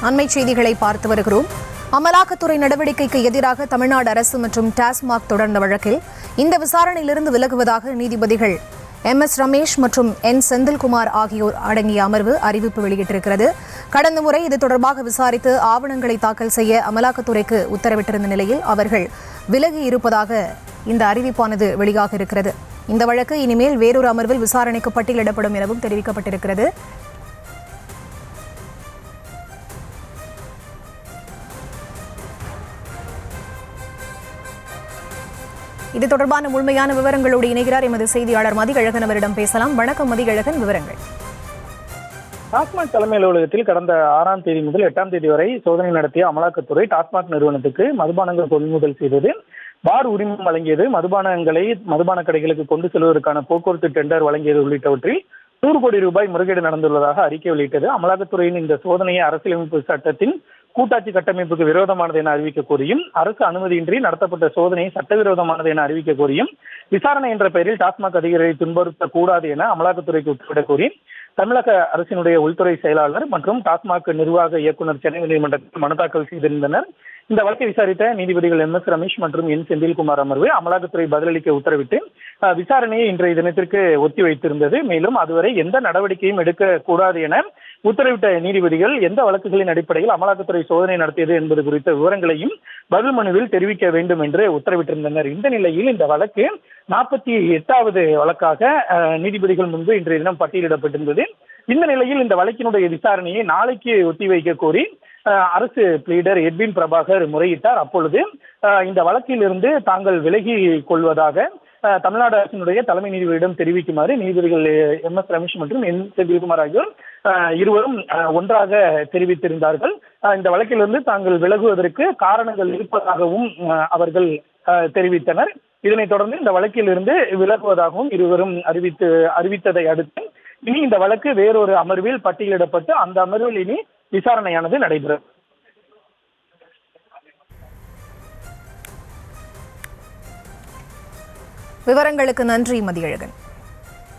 அண்மை செய்திகளை பார்த்து வருகிறோம். அமலாக்கத்துறை நடவடிக்கைக்கு எதிராக தமிழ்நாடு அரசு மற்றும் டாஸ்மாக் தொடர்ந்த வழக்கில் இந்த விசாரணையிலிருந்து விலகுவதாக நீதிபதிகள் MS ரமேஷ் மற்றும் N செந்தில்குமார் ஆகியோர் அடங்கிய அமர்வு அறிவிப்பு வெளியிட்டிருக்கிறது. கடந்த முறை இது தொடர்பாக விசாரித்து ஆவணங்களை தாக்கல் செய்ய அமலாக்கத்துறைக்கு உத்தரவிட்டிருந்த நிலையில் அவர்கள் விலகி இருப்பதாக இந்த அறிவிப்பானது வெளியாக இருக்கிறது. இந்த வழக்கு இனிமேல் வேறொரு அமர்வில் விசாரணைக்கு பட்டியலிடப்படும் எனவும் தெரிவிக்கப்பட்டிருக்கிறது. இது தொடர்பான முழுமையான விவரங்களோடு இணைகிறார் எமது செய்தியாளர் மதிகழகன். அவரிடம் பேசலாம். வணக்கம் மதிகழகன், விவரங்கள். டாஸ்மாக் தலைமை அலுவலகத்தில் கடந்த 6ஆம் தேதி முதல் 8ஆம் தேதி வரை சோதனை நடத்திய அமலாக்கத்துறை டாஸ்மாக் நிறுவனத்துக்கு மதுபானங்கள் கொள்முதல் செய்தது, பார் உரிமம் வழங்கியது, மதுபானங்களை மதுபான கடைகளுக்கு கொண்டு செல்வதற்கான போக்குவரத்து டெண்டர் வழங்கியது உள்ளிட்டவற்றில் 100 கோடி ரூபாய் முறைகேடு நடந்துள்ளதாக அறிக்கை வெளியிட்டது. அமலாக்கத்துறையின் இந்த சோதனையை அரசியலமைப்பு சட்டத்தின் கூட்டாட்சி கட்டமைப்புக்கு விரோதமானது என அறிவிக்க கோரியும், அரசு அனுமதியின்றி நடத்தப்பட்ட சோதனையை சட்டவிரோதமானது என அறிவிக்க கோரியும், விசாரணை என்ற பெயரில் டாஸ்மாக் அதிகாரிகளை துன்புறுத்தக்கூடாது என அமலாக்கத்துறைக்கு உத்தரவிடக் கோரி தமிழக அரசினுடைய உள்துறை செயலாளர் மற்றும் டாஸ்மாக் நிர்வாக இயக்குநர் சென்னை நீதிமன்றத்தில் மனு தாக்கல் செய்திருந்தனர். இந்த வழக்கை விசாரித்த நீதிபதிகள் MS ரமேஷ் மற்றும் N செந்தில்குமார் அமர்வு அமலாக்கத்துறை பதிலளிக்க உத்தரவிட்டு விசாரணையை இன்றைய தினத்திற்கு ஒத்தி வைத்திருந்தது. மேலும் அதுவரை எந்த நடவடிக்கையும் எடுக்கக்கூடாது என உத்தரவிட்ட நீதிபதிகள் எந்த வழக்குகளின் அடிப்படையில் அமலாக்கத்துறை சோதனை நடத்தியது என்பது குறித்த விவரங்களையும் பதில் மனுவில் தெரிவிக்க வேண்டும் என்று உத்தரவிட்டிருந்தனர். இந்த நிலையில் இந்த வழக்கு 48வது வழக்காக நீதிபதிகள் முன்பு இன்றைய தினம் பட்டியலிடப்பட்டிருந்தது. இந்த நிலையில் இந்த வழக்கினுடைய விசாரணையை நாளைக்கு ஒத்திவைக்க கோரி அரசு பிளீடர் எட்வின் பிரபாகர் முறையிட்டார். அப்பொழுது இந்த வழக்கிலிருந்து தாங்கள் விலகி கொள்வதாக தமிழ்நாடு அரசினுடைய தலைமை நீதிபதியிடம் தெரிவிக்குமாறு நீதிபதிகள் MS ரமேஷ் மற்றும் N செந்தில்குமார் ஆகியோர் இருவரும் ஒன்றாக தெரிவித்திருந்தார்கள். இந்த வழக்கிலிருந்து தாங்கள் விலகுவதற்கு காரணங்கள் இருப்பதாகவும் அவர்கள் தெரிவித்தனர். இதனைத் தொடர்ந்து இந்த வழக்கிலிருந்து விலகுவதாகவும் இருவரும் அறிவித்ததை அடுத்து இனி இந்த வழக்கு வேறொரு அமர்வில் பட்டியலிடப்பட்டு அந்த அமர்வில் இனி விசாரணையானது நடைபெறும். விவரங்களுக்கு நன்றி மதியழகன்.